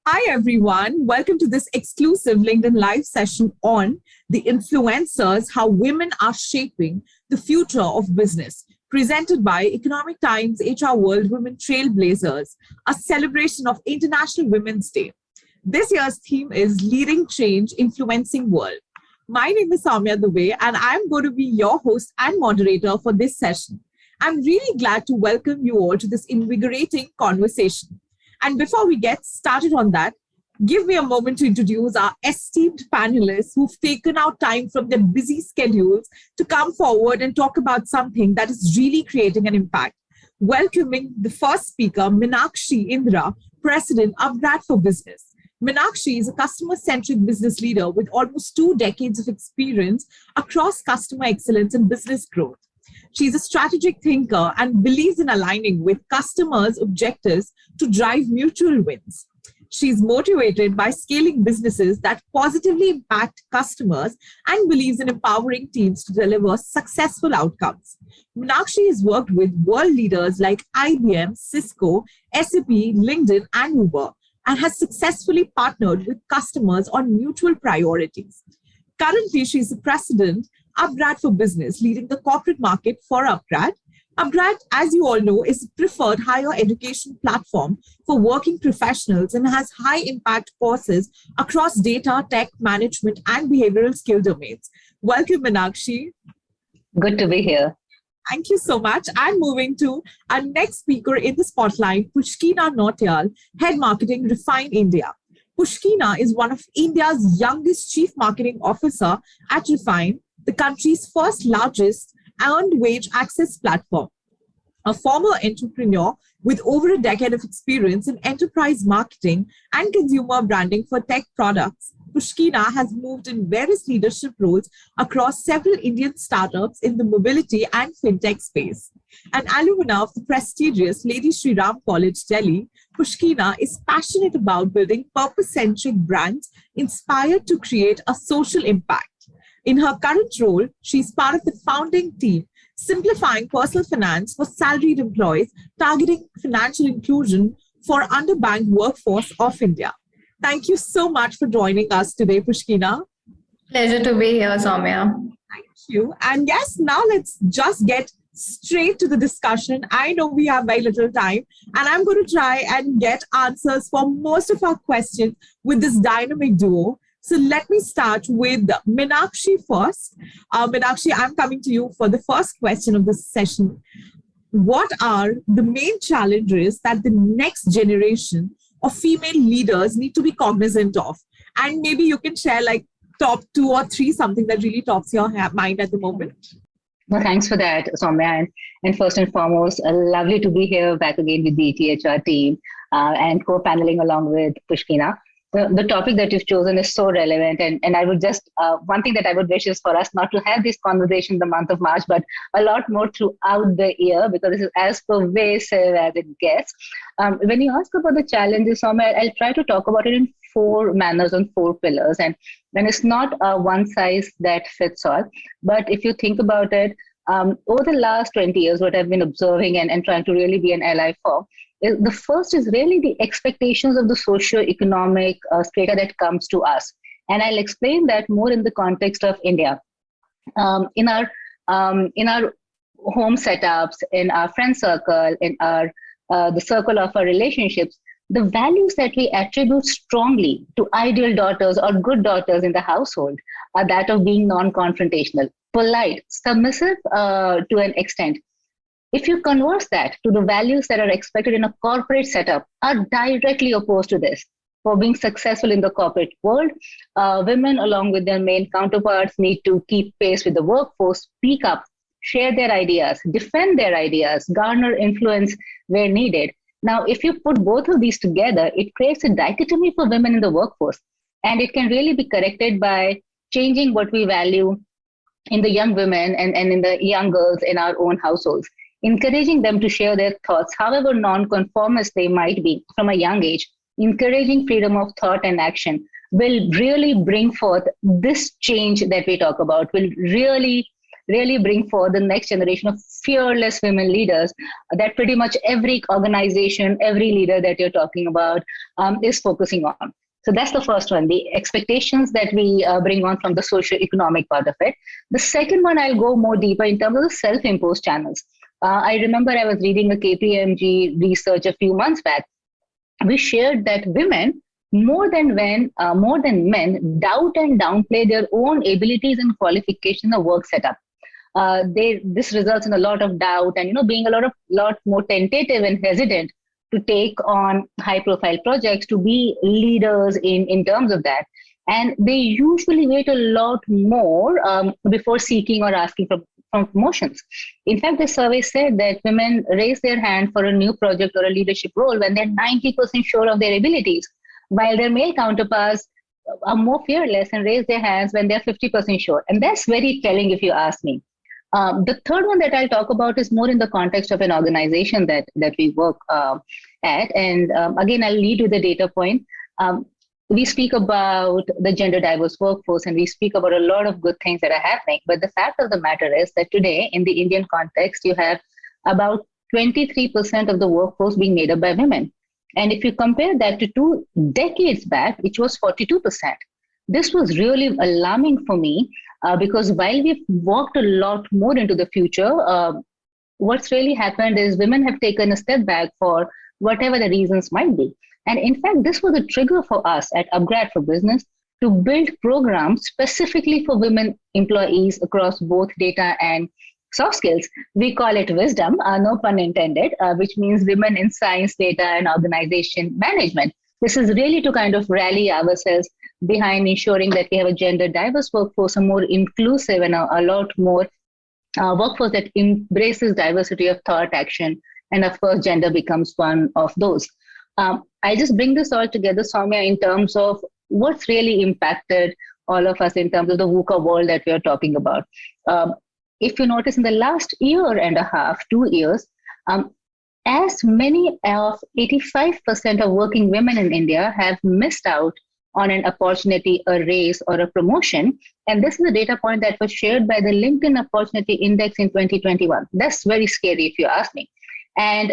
Hi, everyone. Welcome to this exclusive LinkedIn Live session on the influencers, how women are shaping the future of business, presented by Economic Times ETHRWorld Women Trailblazers, a celebration of International Women's Day. This year's theme is Leading Change, Influencing World. My name is Saumya Dubey, and I'm going to be your host and moderator for this session. I'm really glad to welcome you all to this invigorating conversation. And before we get started on that, give me a moment to introduce our esteemed panelists who've taken out time from their busy schedules to come forward and talk about something that is really creating an impact. Welcoming the first speaker, Minaxi Indra, President, UpGrad for Business. Minaxi is a customer-centric business leader with almost 2 decades of experience across customer excellence and business growth. She's a strategic thinker and believes in aligning with customers' objectives to drive mutual wins. She's motivated by scaling businesses that positively impact customers and believes in empowering teams to deliver successful outcomes. Minaxi has worked with world leaders like IBM, Cisco, SAP, LinkedIn, and Uber, and has successfully partnered with customers on mutual priorities. Currently, she's the president, UpGrad for Business, leading the corporate market for UpGrad. UpGrad, as you all know, is a preferred higher education platform for working professionals and has high-impact courses across data, tech, management, and behavioral skill domains. Welcome, Minaxi. Good to be here. Thank you so much. I'm moving to our next speaker in the spotlight, Pushkina Nautiyal, Head Marketing, Refyne India. Pushkina is one of India's youngest Chief Marketing Officer at Refyne, the country's first largest earned wage access platform. A former entrepreneur with over a decade of experience in enterprise marketing and consumer branding for tech products, Pushkina has moved in various leadership roles across several Indian startups in the mobility and fintech space. An alumna of the prestigious Lady Shri Ram College, Delhi, Pushkina is passionate about building purpose-centric brands inspired to create a social impact. In her current role, she's part of the founding team, simplifying personal finance for salaried employees, targeting financial inclusion for underbanked workforce of India. Thank you so much for joining us today, Pushkina. Pleasure to be here, Saumya. Thank you. And yes, now let's just get straight to the discussion. I know we have very little time, and I'm going to try and get answers for most of our questions with this dynamic duo. So let me start with Minaxi first. Minaxi, I'm coming to you for the first question of this session. What are the main challenges that the next generation of female leaders need to be cognizant of? And maybe you can share like top 2 or 3, something that really tops your mind at the moment. Well, thanks for that, Saumya. And first and foremost, lovely to be here back again with the ETHR team and co-paneling along with Pushkina. The topic that you've chosen is so relevant. And I would just, one thing that I would wish is for us not to have this conversation in the month of March, but a lot more throughout the year, because this is as pervasive as it gets. When you ask about the challenges, Saumya, I'll try to talk about it in 4 manners, on 4 pillars. And it's not one size that fits all. But if you think about it, over the last 20 years, what I've been observing and trying to really be an ally for, the first is really the expectations of the socio-economic strata that comes to us. And I'll explain that more in the context of India. In our home setups, in our friend circle, in our the circle of our relationships, the values that we attribute strongly to ideal daughters or good daughters in the household are that of being non-confrontational, polite, submissive to an extent. If you converse that to the values that are expected in a corporate setup, are directly opposed to this. For being successful in the corporate world, women, along with their male counterparts, need to keep pace with the workforce, speak up, share their ideas, defend their ideas, garner influence where needed. Now, if you put both of these together, it creates a dichotomy for women in the workforce. And it can really be corrected by changing what we value in the young women and in the young girls in our own households, encouraging them to share their thoughts, however non-conformist they might be from a young age. Encouraging freedom of thought and action will really bring forth this change that we talk about, will really really bring forth the next generation of fearless women leaders that pretty much every organization, every leader that you're talking about is focusing on. So that's the first one, the expectations that we bring on from the socio-economic part of it. The second one, I'll go more deeper in terms of the self-imposed channels. I remember I was reading a KPMG research a few months back. We shared that women, more than men, doubt and downplay their own abilities and qualification of work setup. This results in a lot of doubt and being a lot more tentative and hesitant to take on high-profile projects, to be leaders in terms of that. And they usually wait a lot more before seeking or asking for promotions. In fact, the survey said that women raise their hand for a new project or a leadership role when they're 90% sure of their abilities, while their male counterparts are more fearless and raise their hands when they're 50% sure. And that's very telling if you ask me. The third one that I'll talk about is more in the context of an organization that we work at. And again, I'll lead with the data point. We speak about the gender diverse workforce and we speak about a lot of good things that are happening. But the fact of the matter is that today, in the Indian context, you have about 23% of the workforce being made up by women. And if you compare that to 2 decades back, which was 42%, this was really alarming for me because while we've walked a lot more into the future, what's really happened is women have taken a step back for whatever the reasons might be. And in fact, this was a trigger for us at UpGrad for Business to build programs specifically for women employees across both data and soft skills. We call it wisdom, no pun intended, which means women in science, data, and organization management. This is really to kind of rally ourselves behind ensuring that we have a gender diverse workforce, a more inclusive and a lot more workforce that embraces diversity of thought, action, and of course, gender becomes one of those. I just bring this all together, Saumya, in terms of what's really impacted all of us in terms of the VUCA world that we are talking about. If you notice in the last year and a half, 2 years, as many of 85% of working women in India have missed out on an opportunity, a raise, or a promotion. And this is a data point that was shared by the LinkedIn Opportunity Index in 2021. That's very scary if you ask me. And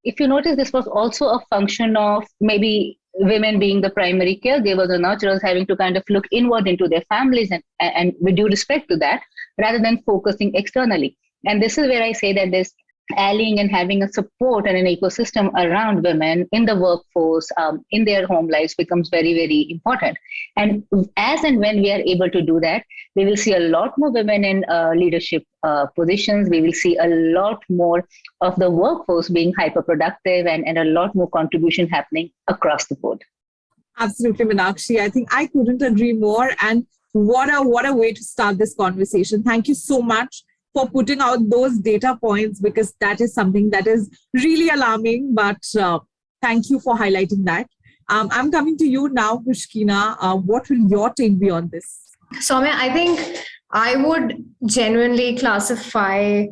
if you notice, this was also a function of maybe women being the primary caregivers or nurturers having to kind of look inward into their families and with due respect to that, rather than focusing externally. And this is where I say that this allying and having a support and an ecosystem around women in the workforce, in their home lives becomes very, very important. And as and when we are able to do that, we will see a lot more women in leadership positions. We will see a lot more of the workforce being hyper-productive and a lot more contribution happening across the board. Absolutely, Minaxi. I think I couldn't agree more. And what a way to start this conversation. Thank you so much for putting out those data points, because that is something that is really alarming. But thank you for highlighting that. I'm coming to you now, Pushkina. What will your take be on this? Saumya, I think I would genuinely classify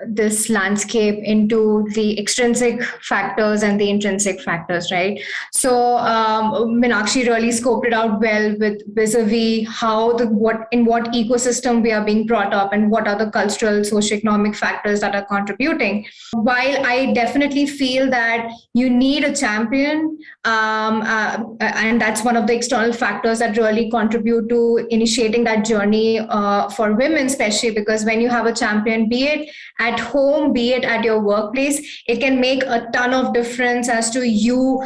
this landscape into the extrinsic factors and the intrinsic factors, right? So Minaxi really scoped it out well with vis-a-vis how what ecosystem we are being brought up and what are the cultural, socioeconomic factors that are contributing. While I definitely feel that you need a champion, and that's one of the external factors that really contribute to initiating that journey for women, especially because when you have a champion, be it at home, be it at your workplace, it can make a ton of difference as to you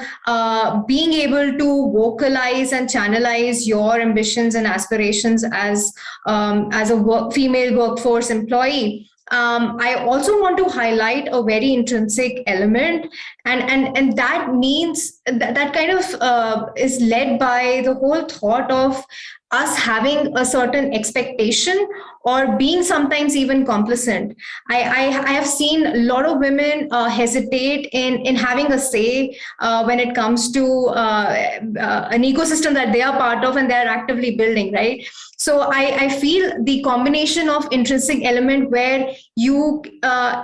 being able to vocalize and channelize your ambitions and aspirations as a female workforce employee. I also want to highlight a very intrinsic element, and that means that kind of is led by the whole thought of us having a certain expectation or being sometimes even complacent. I have seen a lot of women hesitate in having a say when it comes to an ecosystem that they are part of and they're actively building, right? So I feel the combination of intrinsic element where you,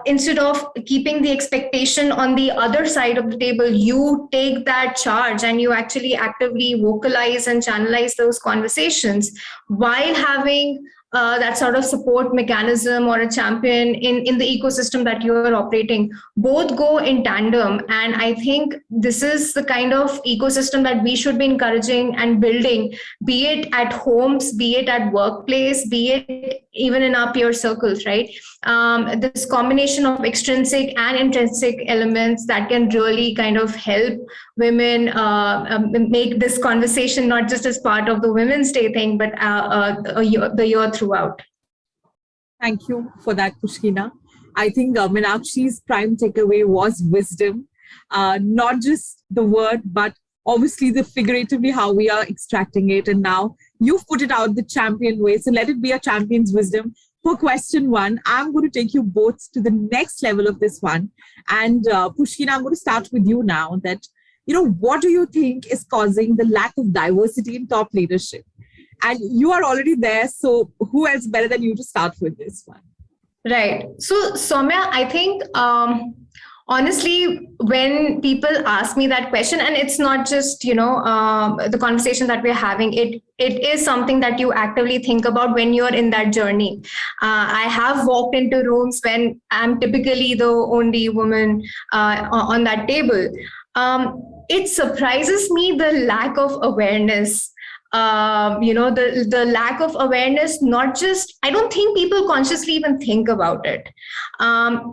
instead of keeping the expectation on the other side of the table, you take that charge and you actually actively vocalize and channelize those conversations while having that sort of support mechanism or a champion in the ecosystem that you are operating, both go in tandem. And I think this is the kind of ecosystem that we should be encouraging and building, be it at homes, be it at workplace, be it even in our peer circles, right? This combination of extrinsic and intrinsic elements that can really kind of help women make this conversation not just as part of the Women's Day thing, but the year throughout. Thank you for that, Pushkina. I think Minaxi's prime takeaway was wisdom, not just the word, but obviously the figuratively how we are extracting it. And now you've put it out the champion way. So let it be a champion's wisdom. For question one, I'm going to take you both to the next level of this one. And Pushkina, I'm going to start with you now that, what do you think is causing the lack of diversity in top leadership? And you are already there, so who else better than you to start with this one? Right. So, Saumya, I think, honestly, when people ask me that question, and it's not just, the conversation that we're having, it is something that you actively think about when you're in that journey. I have walked into rooms when I'm typically the only woman on that table. It surprises me the lack of awareness. The lack of awareness, not just, I don't think people consciously even think about it.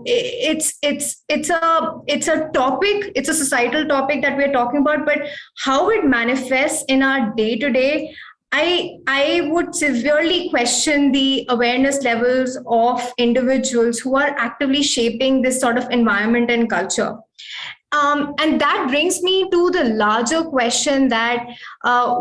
It's a topic, it's a societal topic that we're talking about, but how it manifests in our day to day, I would severely question the awareness levels of individuals who are actively shaping this sort of environment and culture. And that brings me to the larger question that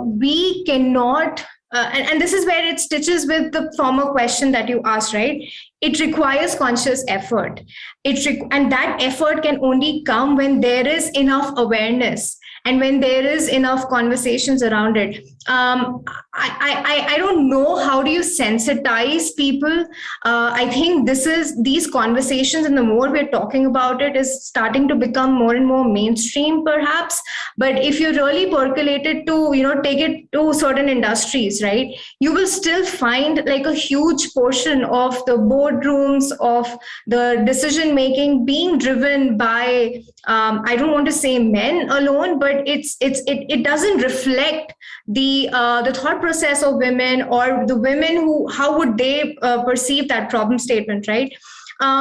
we cannot, and this is where it stitches with the former question that you asked, right? It requires conscious effort. And that effort can only come when there is enough awareness and when there is enough conversations around it. I don't know, how do you sensitize people? I think these conversations, and the more we're talking about it, is starting to become more and more mainstream, perhaps. But if you really percolate it to, take it to certain industries, right, you will still find like a huge portion of the boardrooms, of the decision making being driven by, I don't want to say men alone, but it doesn't reflect the thought process of women, or the women who, how would they perceive that problem statement, right?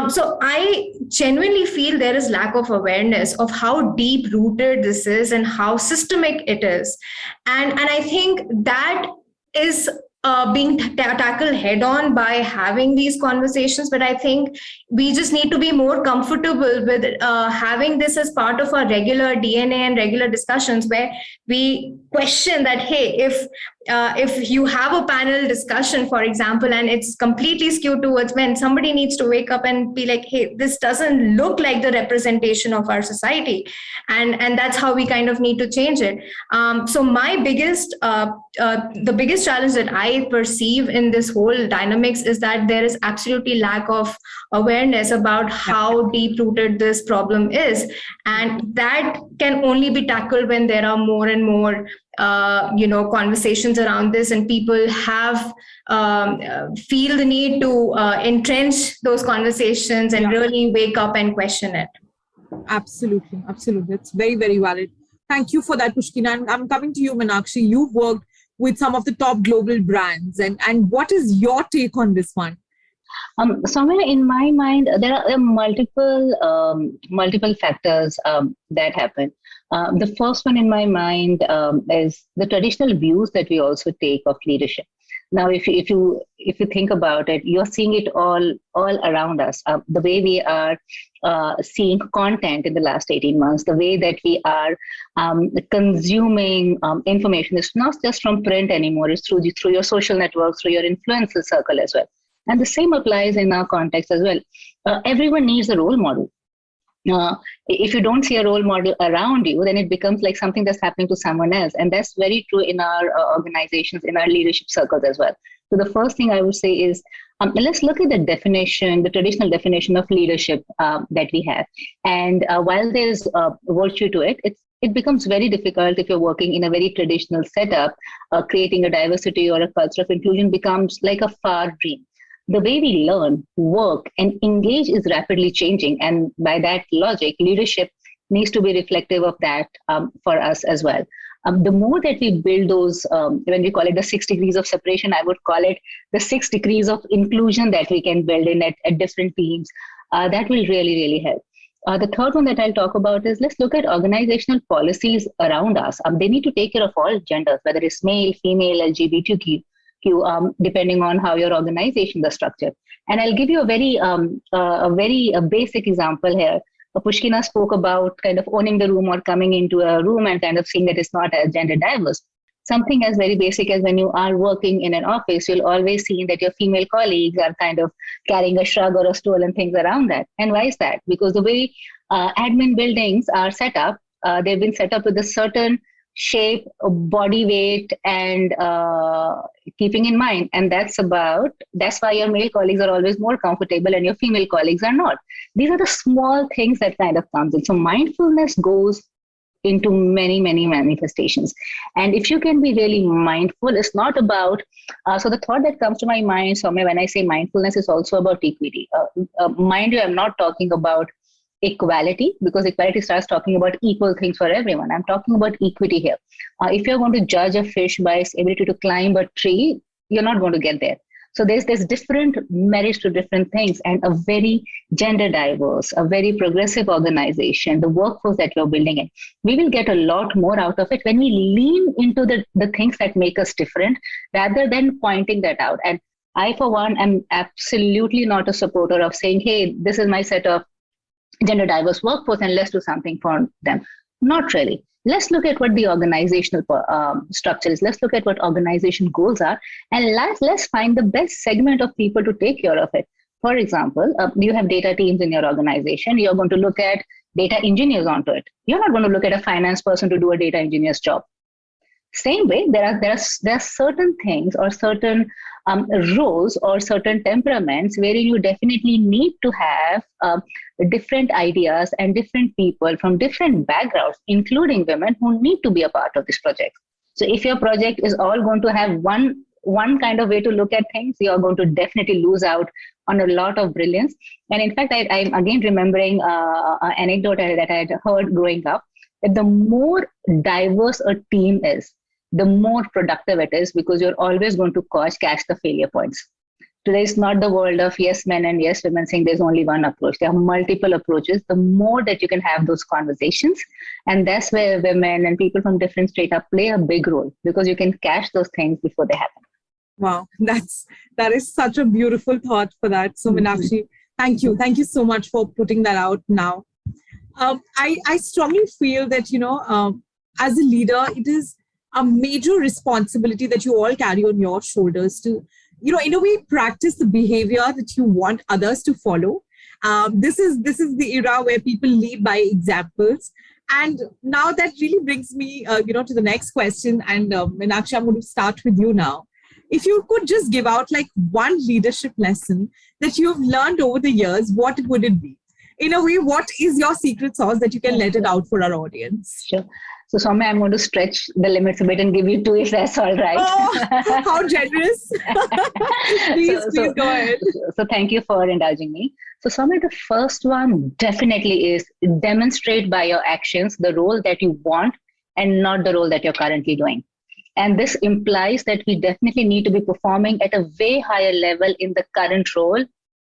So I genuinely feel there is lack of awareness of how deep rooted this is and how systemic it is. And I think that is being tackled head on by having these conversations. But I think we just need to be more comfortable with having this as part of our regular DNA and regular discussions, where we question that, hey, if you have a panel discussion, for example, and it's completely skewed towards men, somebody needs to wake up and be like, hey, this doesn't look like the representation of our society. And that's how we kind of need to change it. So my the biggest challenge that I perceive in this whole dynamics is that there is absolutely lack of awareness about how deep rooted this problem is. And that can only be tackled when there are more and more conversations around this, and people have feel the need to entrench those conversations and really wake up and question it. Absolutely. It's very, very valid. Thank you for that, Pushkina. And I'm coming to you, Minaxi. You've worked with some of the top global brands, and what is your take on this one? Somewhere in my mind, there are multiple factors that happen. The first one in my mind is the traditional views that we also take of leadership. Now, if you think about it, you're seeing it all around us. The way we are seeing content in the last 18 months, the way that we are consuming information, it's not just from print anymore. It's through your social networks, through your influencer circle as well. And the same applies in our context as well. Everyone needs a role model. If you don't see a role model around you, then it becomes like something that's happening to someone else. And that's very true in our organizations, in our leadership circles as well. So the first thing I would say is, let's look at the definition, the traditional definition of leadership that we have. And while there's virtue to it, it becomes very difficult if you're working in a very traditional setup. Creating a diversity or a culture of inclusion becomes like a far dream. The way we learn, work, and engage is rapidly changing. And by that logic, leadership needs to be reflective of that for us as well. The more that we build those, when we call it the 6 degrees of separation, I would call it the 6 degrees of inclusion that we can build in at different teams. That will really, really help. The third one that I'll talk about is, let's look at organizational policies around us. They need to take care of all genders, whether it's male, female, LGBTQ, depending on how your organization is structured. And I'll give you a very basic example here. Pushkina spoke about kind of owning the room or coming into a room and kind of seeing that it's not gender diverse. Something as very basic as when you are working in an office, you'll always see that your female colleagues are kind of carrying a shrug or a stool and things around that. And why is that? Because the way admin buildings are set up, they've been set up with a certain shape, body weight, and keeping in mind. And that's why your male colleagues are always more comfortable and your female colleagues are not. These are the small things that kind of comes in. So mindfulness goes into many, many manifestations. And if you can be really mindful, it's not about, so the thought that comes to my mind, Saumya, when I say mindfulness, is also about equity. Mind you, I'm not talking about equality, because equality starts talking about equal things for everyone. I'm talking about equity here. If you're going to judge a fish by its ability to climb a tree, you're not going to get there. So there's different merits to different things, and a very gender diverse, a very progressive organization, the workforce that we're building in, we will get a lot more out of it when we lean into the things that make us different rather than pointing that out. And I, for one, am absolutely not a supporter of saying, hey, this is my set of gender diverse workforce and let's do something for them. Not really. Let's look at what the organizational structure is. Let's look at what organization goals are, and let's find the best segment of people to take care of it. For example, you have data teams in your organization. You're going to look at data engineers onto it. You're not going to look at a finance person to do a data engineer's job. Same way, there are certain things or certain roles or certain temperaments where you definitely need to have different ideas and different people from different backgrounds, including women, who need to be a part of this project. So if your project is all going to have one kind of way to look at things, you're going to definitely lose out on a lot of brilliance. And in fact, I'm again remembering an anecdote that I had heard growing up, that the more diverse a team is, the more productive it is, because you're always going to catch the failure points. Today is not the world of yes men and yes women saying there's only one approach. There are multiple approaches. The more that you can have those conversations, and that's where women and people from different strata play a big role, because you can catch those things before they happen. Wow, that is such a beautiful thought for that. So Minaxi, thank you so much for putting that out now. I strongly feel that, as a leader, it is a major responsibility that you all carry on your shoulders to, in a way, practice the behavior that you want others to follow. This is the era where people lead by examples. And now that really brings me, to the next question. And Minaxi, I'm going to start with you now. If you could just give out like one leadership lesson that you've learned over the years, what would it be? In a way, what is your secret sauce that you can let it out for our audience? Sure. So Saumya, I'm going to stretch the limits a bit and give you 2 if that's all right. Oh, how generous. please go ahead. So thank you for indulging me. So Saumya, the first one definitely is demonstrate by your actions the role that you want and not the role that you're currently doing. And this implies that we definitely need to be performing at a way higher level in the current role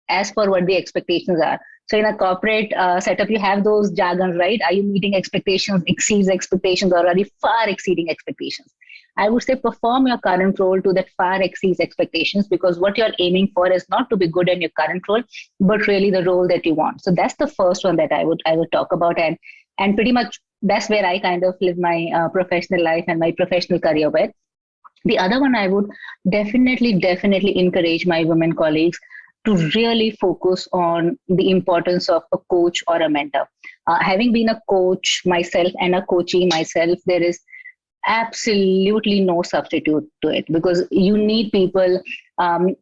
as per what the expectations are. So in a corporate setup, you have those jargons, right? Are you meeting expectations, exceeds expectations, or are you far exceeding expectations? I would say perform your current role to that far exceeds expectations, because what you're aiming for is not to be good in your current role, but really the role that you want. So that's the first one that I would talk about. And pretty much that's where I kind of live my professional life and my professional career with. The other one, I would definitely encourage my women colleagues to really focus on the importance of a coach or a mentor. Having been a coach myself and a coachee myself, there is absolutely no substitute to it, because you need people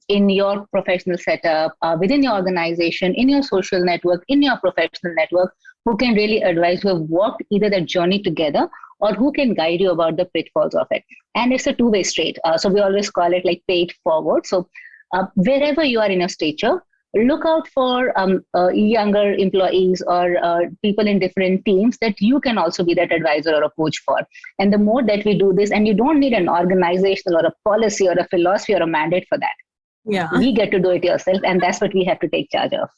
in your professional setup, within your organization, in your social network, in your professional network, who can really advise, who have walked either that journey together, or who can guide you about the pitfalls of it. And it's a two-way street. So we always call it like pay it forward. So wherever you are in your stature, look out for younger employees or people in different teams that you can also be that advisor or a coach for. And the more that we do this, and you don't need an organizational or a policy or a philosophy or a mandate for that. Yeah. We get to do it yourself, and that's what we have to take charge of.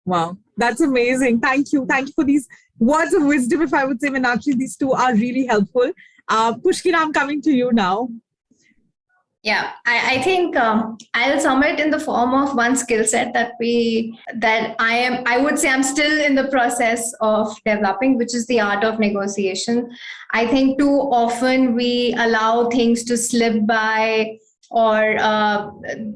Wow, that's amazing. Thank you. Thank you for these words of wisdom, if I would say, Minaxi. These two are really helpful. Pushkina, I'm coming to you now. Yeah, I think I'll sum it in the form of one skill set that I would say I'm still in the process of developing, which is the art of negotiation. I think too often we allow things to slip by or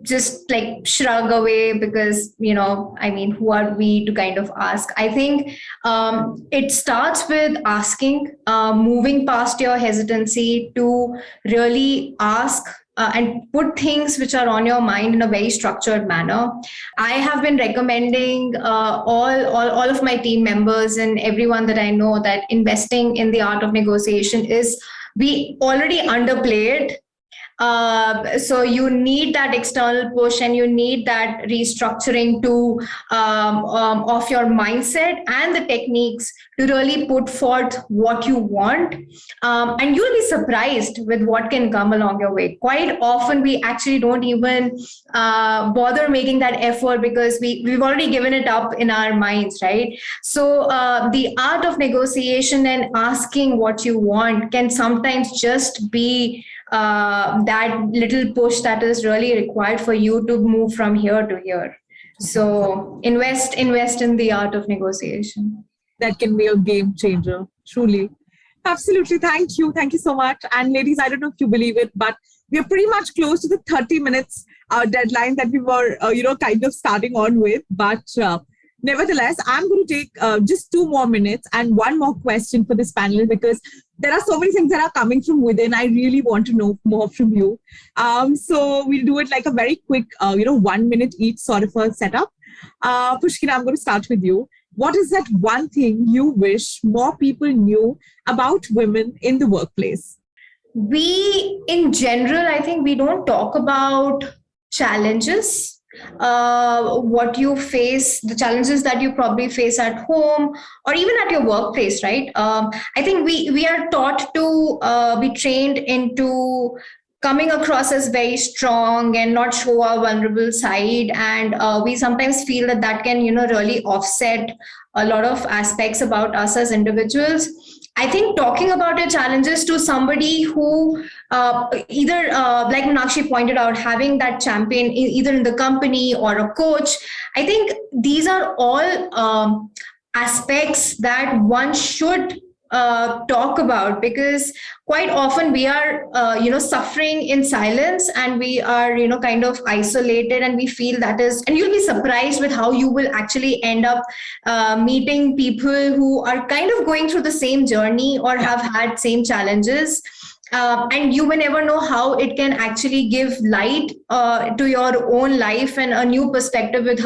just like shrug away because, who are we to kind of ask? I think it starts with asking, moving past your hesitancy to really ask and put things which are on your mind in a very structured manner. I have been recommending all of my team members and everyone that I know that investing in the art of negotiation is, we already underplay it. So you need that external push and you need that restructuring of your mindset and the techniques to really put forth what you want. And you'll be surprised with what can come along your way. Quite often we actually don't even bother making that effort because we've already given it up in our minds, right? So the art of negotiation and asking what you want can sometimes just be that little push that is really required for you to move from here to here. So invest in the art of negotiation. That can be a game changer, truly. Absolutely. Thank you. Thank you so much. And ladies, I don't know if you believe it, but we're pretty much close to the 30 minutes deadline that we were, kind of starting on with. But nevertheless, I'm going to take just 2 more minutes and one more question for this panel, because there are so many things that are coming from within. I really want to know more from you. So we'll do it like a very quick, 1 minute each sort of a setup. Pushkina, I'm going to start with you. What is that one thing you wish more people knew about women in the workplace? We, in general, I think we don't talk about challenges. What you face, the challenges that you probably face at home or even at your workplace, right? I think we are taught to be trained into coming across as very strong and not show our vulnerable side. And we sometimes feel that can, really offset a lot of aspects about us as individuals. I think talking about your challenges to somebody who either, like Minaxi pointed out, having that champion either in the company or a coach, I think these are all aspects that one should talk about, because quite often we are suffering in silence and we are kind of isolated, and we feel that is, and you'll be surprised with how you will actually end up meeting people who are kind of going through the same journey or have had same challenges. And you will never know how it can actually give light to your own life and a new perspective with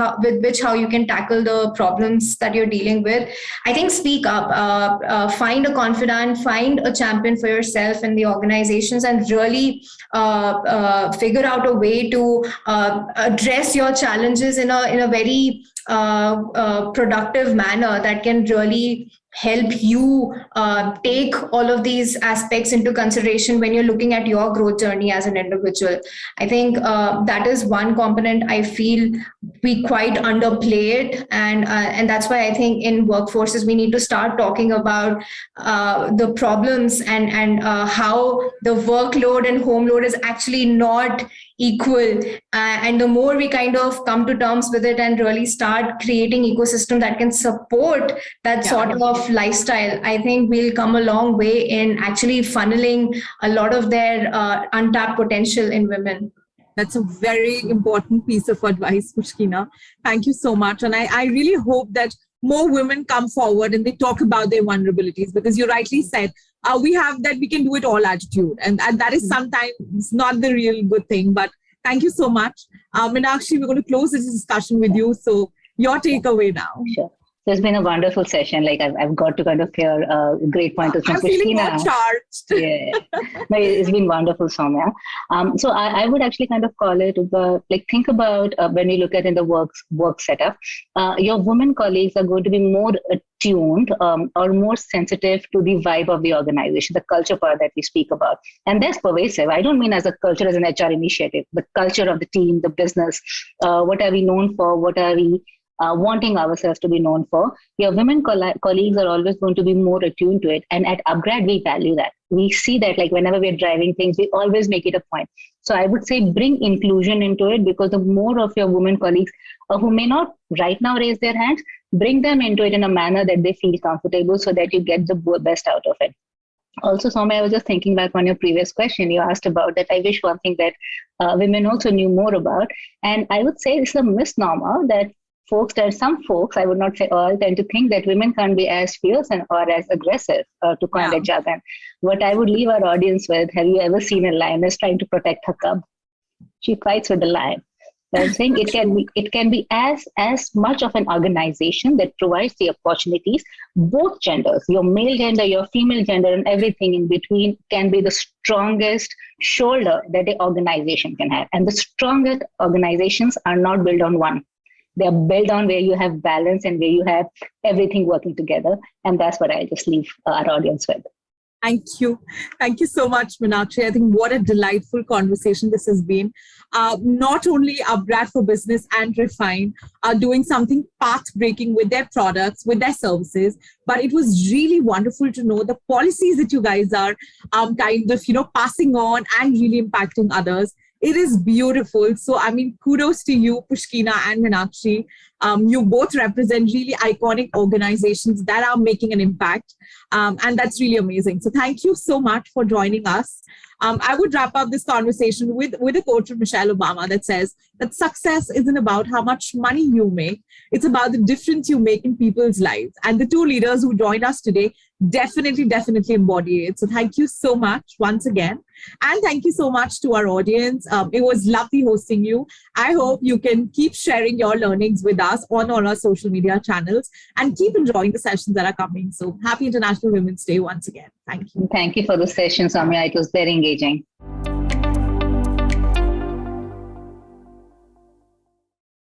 how you can tackle the problems that you're dealing with. I think speak up, find a confidant, find a champion for yourself in the organizations, and really figure out a way to address your challenges in a very productive manner that can really help you take all of these aspects into consideration when you're looking at your growth journey as an individual. I think that is one component I feel we quite underplay it, and that's why I think in workforces we need to start talking about the problems and how the workload and home load is actually not equal, and the more we kind of come to terms with it and really start creating ecosystem that can support that sort of lifestyle, I think we'll come a long way in actually funneling a lot of their untapped potential in women. That's a very important piece of advice, Pushkina. Thank you so much. And I really hope that more women come forward and they talk about their vulnerabilities, because you rightly said, we have that we can do it all attitude. And that is sometimes not the real good thing. But thank you so much. Minaxi, we're going to close this discussion with you. So your takeaway now. Sure. it's been a wonderful session. Like I've got to kind of hear great pointers from I'm feeling more Pushkina. charged. Yeah, no, it's been wonderful, Saumya. So I would actually kind of call it like think about when you look at in the work setup, your women colleagues are going to be more attuned or more sensitive to the vibe of the organization, the culture part that we speak about, and that's pervasive. I don't mean as a culture as an HR initiative, the culture of the team, the business. What are we known for? What are we wanting ourselves to be known for? Your women colleagues are always going to be more attuned to it. And at UpGrad, we value that. We see that like whenever we're driving things, we always make it a point. So I would say bring inclusion into it, because the more of your women colleagues who may not right now raise their hands, bring them into it in a manner that they feel comfortable so that you get the best out of it. Also, Saumya, I was just thinking back on your previous question. You asked about that. I wish one thing that women also knew more about. And I would say it's a misnomer that some folks, I would not say all, tend to think that women can't be as fierce or as aggressive, to coin a jargon. What I would leave our audience with, have you ever seen a lioness trying to protect her cub? She fights with the lion. So I'm saying it can be as much of an organization that provides the opportunities. Both genders, your male gender, your female gender, and everything in between can be the strongest shoulder that the organization can have. And the strongest organizations are not built on one. They're built on where you have balance and where you have everything working together. And that's what I just leave our audience with. Thank you. Thank you so much, Minaxi. I think what a delightful conversation this has been. Not only UpGrad for Business and Refyne are doing something path-breaking with their products, with their services, but it was really wonderful to know the policies that you guys are kind of, passing on and really impacting others. It is beautiful. So, I mean, kudos to you, Pushkina and Minaxi. You both represent really iconic organizations that are making an impact. And that's really amazing. So thank you so much for joining us. I would wrap up this conversation with a quote from Michelle Obama that says that success isn't about how much money you make. It's about the difference you make in people's lives. And the two leaders who joined us today definitely embody it. So thank you so much once again. And thank you so much to our audience. It was lovely hosting you. I hope you can keep sharing your learnings with us on all our social media channels and keep enjoying the sessions that are coming. So happy International Women's Day once again. Thank you. Thank you for the session, Saumya. It was very engaging.